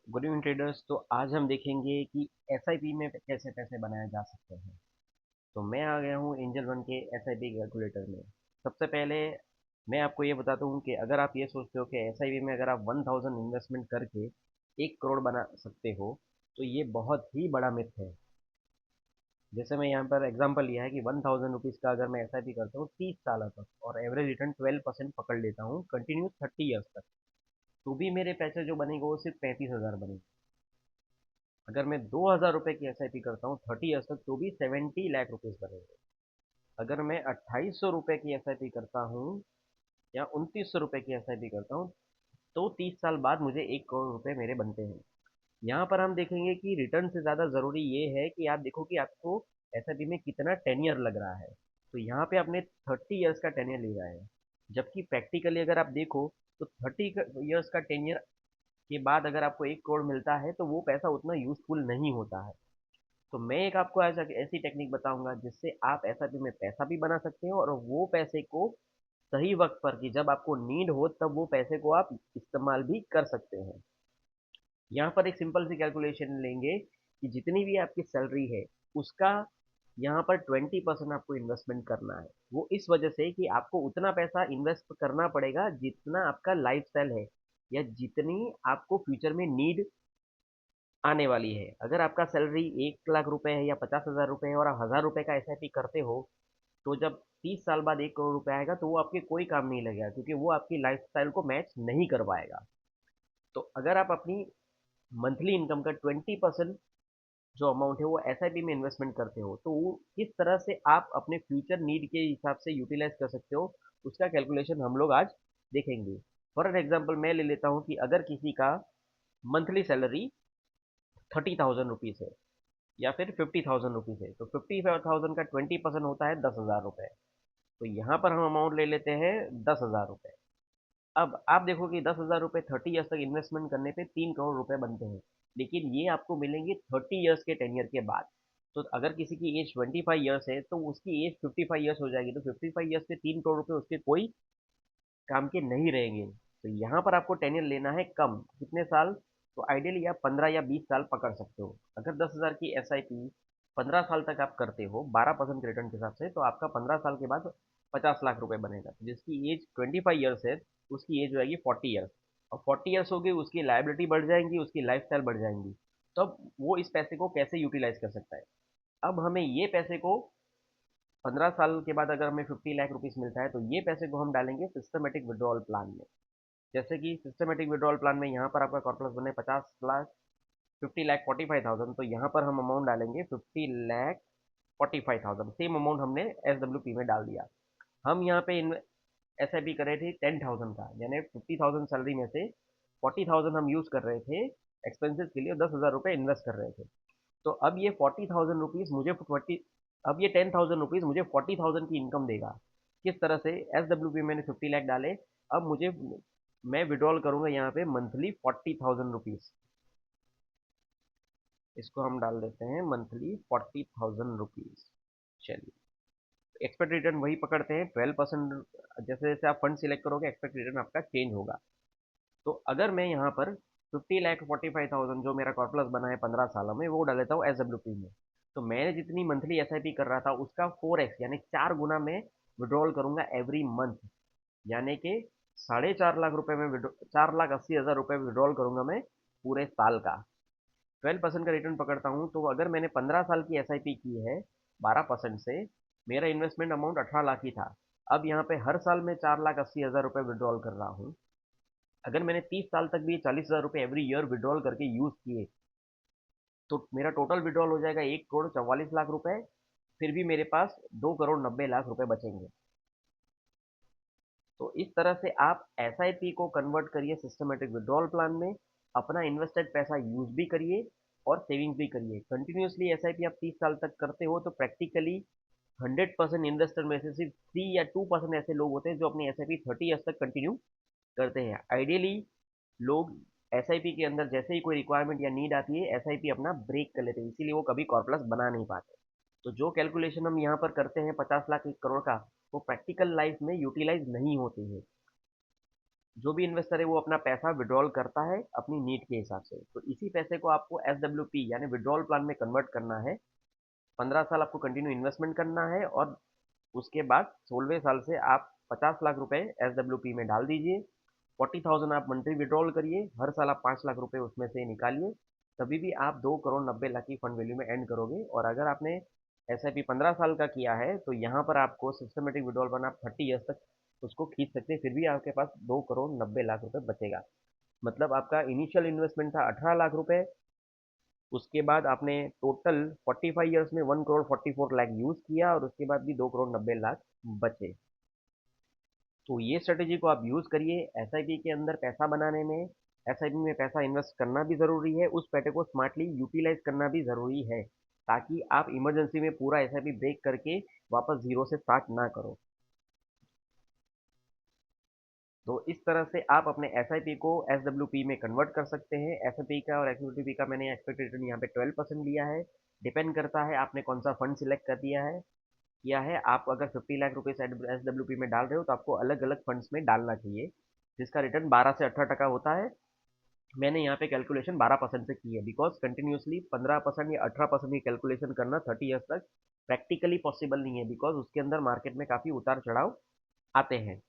Good evening traders. तो आज हम देखेंगे कि एसआईपी में कैसे पैसे बनाए जा सकते हैं। तो मैं आ गया हूँ एंजल वन के एसआईपी कैलकुलेटर में। सबसे पहले मैं आपको ये बताता हूँ कि अगर आप ये सोचते हो कि एसआईपी में अगर आप 1000 इन्वेस्टमेंट करके 1 करोड़ बना सकते हो, तो ये बहुत ही बड़ा मिथ है। जैसे मैं यहाँ पर एग्जांपल लिया है कि 1000 रुपीज़ का अगर मैं एसआईपी करता हूँ 30 साल तक और एवरेज रिटर्न 12% पकड़ लेता हूँ कंटिन्यूस 30 ईयर्स तक, तो भी मेरे पैसे जो बनेंगे वो सिर्फ 35,000 बनेंगे। अगर मैं 2000 रुपये की एसआईपी करता हूँ 30 ईयर्स तक, तो भी 70 लाख रुपीज़ बनेंगे। अगर मैं 2800 रुपये की एसआईपी करता हूँ या 2900 रुपये की एसआईपी करता हूँ, तो 30 साल बाद मुझे 1 करोड़ रुपए मेरे बनते हैं। यहाँ पर हम देखेंगे कि रिटर्न से ज़्यादा ज़रूरी ये है कि आप देखो कि आपको एसआईपी में कितना टेन्योर लग रहा है। तो यहाँ पे आपने 30 ईयर्स का टेन्योर लिया है, जबकि प्रैक्टिकली अगर आप देखो तो 30 ईयर्स का टेन्योर के बाद अगर आपको 1 करोड़ मिलता है तो वो पैसा उतना यूजफुल नहीं होता है। तो मैं एक आपको ऐसा ऐसी टेक्निक बताऊंगा जिससे आप एसआईपी में पैसा भी बना सकते हो और वो पैसे को सही वक्त पर, कि जब आपको नीड हो तब वो पैसे को आप इस्तेमाल भी कर सकते हैं। यहाँ पर एक सिंपल सी कैलकुलेशन लेंगे कि जितनी भी आपकी सैलरी है उसका यहाँ पर 20% आपको इन्वेस्टमेंट करना है। वो इस वजह से कि आपको उतना पैसा इन्वेस्ट करना पड़ेगा जितना आपका लाइफस्टाइल है या जितनी आपको फ्यूचर में नीड आने वाली है। अगर आपका सैलरी 1 लाख रुपए है या 50,000 रुपए है और आप 1000 रुपए का एसआईपी करते हो, तो जब 30 साल बाद 1 करोड़ रुपए आएगा तो वो आपके कोई काम नहीं लगेगा, क्योंकि वो आपकी लाइफस्टाइल को मैच नहीं कर पाएगा। तो अगर आप अपनी मंथली इनकम का 20% जो अमाउंट है वो एसआईपी में इन्वेस्टमेंट करते हो, तो वो किस तरह से आप अपने फ्यूचर नीड के हिसाब से यूटिलाइज कर सकते हो, उसका कैलकुलेशन हम लोग आज देखेंगे। फॉर एग्जाम्पल मैं ले लेता हूँ कि अगर किसी का मंथली सैलरी 30,000 रुपीज़ है या फिर 50,000 रुपीज़ है, तो 55,000 का 20% होता है 10,000 रुपये। तो यहाँ पर हम अमाउंट ले लेते हैं 10,000 रुपये। अब आप देखो कि 10,000 रुपये 30 ईयर्स तक इन्वेस्टमेंट करने पे 3 करोड़ रुपए बनते हैं, लेकिन ये आपको मिलेंगे 30 ईयर्स के टेन्योर के बाद। तो अगर किसी की एज 25 ईयर्स है तो उसकी एज 55 ईयर्स हो जाएगी, तो 55 ईयर्स पे 3 करोड़ रुपए उसके कोई काम के नहीं रहेंगे। तो यहाँ पर आपको टेन्योर लेना है कम, कितने साल? तो आइडियली आप 15 या 20 साल पकड़ सकते हो। अगर 10,000 की एसआईपी 15 साल तक आप करते हो 12% के रिटर्न के हिसाब से, तो आपका 15 साल के बाद 50 लाख रुपए बनेगा। तो जिसकी एज 25 ईयर्स है उसकी एज हो जाएगी 40 ईयर्स, और 40 ईयर्स होगी उसकी लाइबिलिटी बढ़ जाएंगी, उसकी लाइफ स्टाइल बढ़ जाएंगी। तब वो इस पैसे को कैसे यूटिलाइज कर सकता है? अब हमें ये पैसे को 15 साल के बाद अगर हमें 50 लाख रुपीज मिलता है, तो ये पैसे को हम डालेंगे सिस्टमेटिक विड्रॉल प्लान में। जैसे कि सिस्टमेटिक विड्रॉल प्लान में यहाँ पर आपका कॉर्पस बने 50 लाख, 50 लाख 45,000, तो यहाँ पर हम अमाउंट डालेंगे 50 लाख 45,000। सेम अमाउंट हमने एसडब्ल्यूपी में डाल दिया। हम यहाँ पे एस आई पी कर रहे थे 10,000 का, यानी 50,000 सैलरी में से 40,000 हम यूज कर रहे थे एक्सपेंसेस के लिए, 10,000 रुपये इन्वेस्ट कर रहे थे। तो अब ये 40,000 रुपीज मुझे 40, अब ये 10,000 रुपीज मुझे 40,000 की इनकम देगा। किस तरह से? एस डब्ल्यू पी मैंने 50 लाख डाले, अब मुझे, मैं विड्रॉल करूंगा यहाँ पे मंथली 40,000 रुपीज। इसको हम डाल देते हैं मंथली 40,000 रुपीज। चलिए, एक्सपेक्ट रिटर्न वही पकड़ते हैं 12%। जैसे जैसे आप फंड सिलेक्ट करोगे एक्सपेक्ट रिटर्न आपका चेंज होगा। तो अगर मैं यहाँ पर 50 लाख 45,000 जो मेरा कॉर्पस बना है 15 सालों में, वो डाल देता हूँ एस डब्ल्यू पी में, तो मैंने जितनी मंथली एस आई पी कर रहा था उसका 4x यानी 4 गुना मैं विड्रॉल करूंगा एवरी मंथ। यानी कि 4.5 लाख रुपए में 4,80,000 रुपये विड्रॉल करूंगा मैं पूरे साल का। 12% का रिटर्न पकड़ता हूँ, तो अगर मैंने 15 साल की एस आई पी की है 12% से, मेरा इन्वेस्टमेंट अमाउंट 18 लाख ही था। अब यहाँ पे हर साल मैं 4,80,000 रुपये विड्रॉल कर रहा हूँ। अगर मैंने 30 साल तक भी 40,000 रुपये एवरी ईयर विड्रॉल करके यूज किए, तो मेरा टोटल विड्रॉल हो जाएगा 1 करोड़ 44 लाख रुपए। फिर भी मेरे पास 2 करोड़ 90 लाख रुपए बचेंगे। तो इस तरह से आप एसआईपी को कन्वर्ट करिए सिस्टमेटिक विड्रॉल प्लान में, अपना इन्वेस्टेड पैसा यूज भी करिए और सेविंग्स भी करिए। कंटिन्यूसली एसआईपी आप 30 साल तक करते हो तो प्रैक्टिकली 100% इन्वेस्टर में से सिर्फ 3 या 2% ऐसे लोग होते हैं जो अपनी एसआईपी 30 ईयर्स तक कंटिन्यू करते हैं। आइडियली लोग एसआईपी के अंदर जैसे ही कोई रिक्वायरमेंट या नीड आती है एसआईपी अपना ब्रेक कर लेते हैं, इसीलिए वो कभी कॉर्पस बना नहीं पाते। तो जो कैलकुलेशन हम यहाँ पर करते हैं 50 लाख 1 करोड़ का, वो प्रैक्टिकल लाइफ में यूटिलाइज नहीं होते हैं। जो भी इन्वेस्टर है वो अपना पैसा विड्रॉल करता है अपनी नीड के हिसाब से, तो इसी पैसे को आपको SWP यानी विड्रॉल प्लान में कन्वर्ट करना है। 15 साल आपको कंटिन्यू इन्वेस्टमेंट करना है और उसके बाद 16वें साल से आप 50 लाख रुपए SWP में डाल दीजिए। 40,000 आप मंथली विड्रॉल करिए, हर साल आप 5 लाख रुपए उसमें से निकालिए। तभी भी आप 2 करोड़ 90 लाख की फंड वैल्यू में एंड करोगे। और अगर आपने SIP 15 साल का किया है तो यहाँ पर आपको सिस्टमेटिक विड्रॉल पर आप 30 ईयर्स तक उसको खींच सकते हैं, फिर भी आपके पास 2 करोड़ 90 लाख रुपए बचेगा। मतलब आपका इनिशियल इन्वेस्टमेंट था 18 लाख रुपए, उसके बाद आपने टोटल 45 ईयर्स में 1 करोड़ 44 लाख यूज किया और उसके बाद भी 2 करोड़ 90 लाख बचे। तो ये स्ट्रेटेजी को आप यूज करिए SIP के अंदर पैसा बनाने में। SIP में पैसा इन्वेस्ट करना भी जरूरी है, उस पैसे को स्मार्टली यूटिलाइज करना भी जरूरी है, ताकि आप इमरजेंसी में पूरा SIP ब्रेक करके वापस जीरो से स्टार्ट ना करो। तो इस तरह से आप अपने SIP को SWP में कन्वर्ट कर सकते हैं। SIP का और SWP का मैंने एक्सपेक्टेड रिटर्न यहाँ पे 12% लिया है। डिपेंड करता है आपने कौन सा फंड सिलेक्ट कर दिया है। आप अगर 50 लाख रुपए SWP में डाल रहे हो तो आपको अलग अलग फंड्स में डालना चाहिए, जिसका रिटर्न 12 से 18% होता है। मैंने यहाँ पे कैलकुलेशन 12% से की है, बिकॉज कंटिन्यूसली 15% या 18% की कैलकुलेशन करना 30 ईयर्स तक प्रैक्टिकली पॉसिबल नहीं है, बिकॉज उसके अंदर मार्केट में काफ़ी उतार चढ़ाव आते हैं।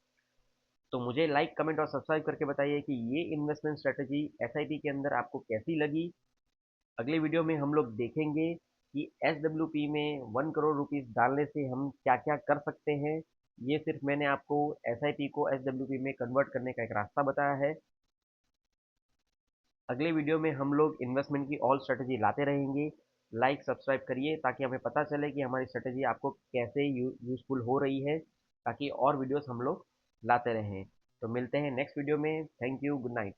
तो मुझे लाइक कमेंट और सब्सक्राइब करके बताइए कि ये इन्वेस्टमेंट स्ट्रेटेजी SIP के अंदर आपको कैसी लगी। अगले वीडियो में हम लोग देखेंगे कि SWP में 1 करोड़ रुपीस डालने से हम क्या क्या कर सकते हैं। ये सिर्फ मैंने आपको SIP को SWP में कन्वर्ट करने का एक रास्ता बताया है। अगले वीडियो में हम लोग इन्वेस्टमेंट की ऑल स्ट्रेटेजी लाते रहेंगे। लाइक सब्सक्राइब करिए ताकि हमें पता चले कि हमारी स्ट्रेटेजी आपको कैसे यूजफुल हो रही है, ताकि और वीडियोस हम लोग लाते रहें। तो मिलते हैं नेक्स्ट वीडियो में। Thank you, good night.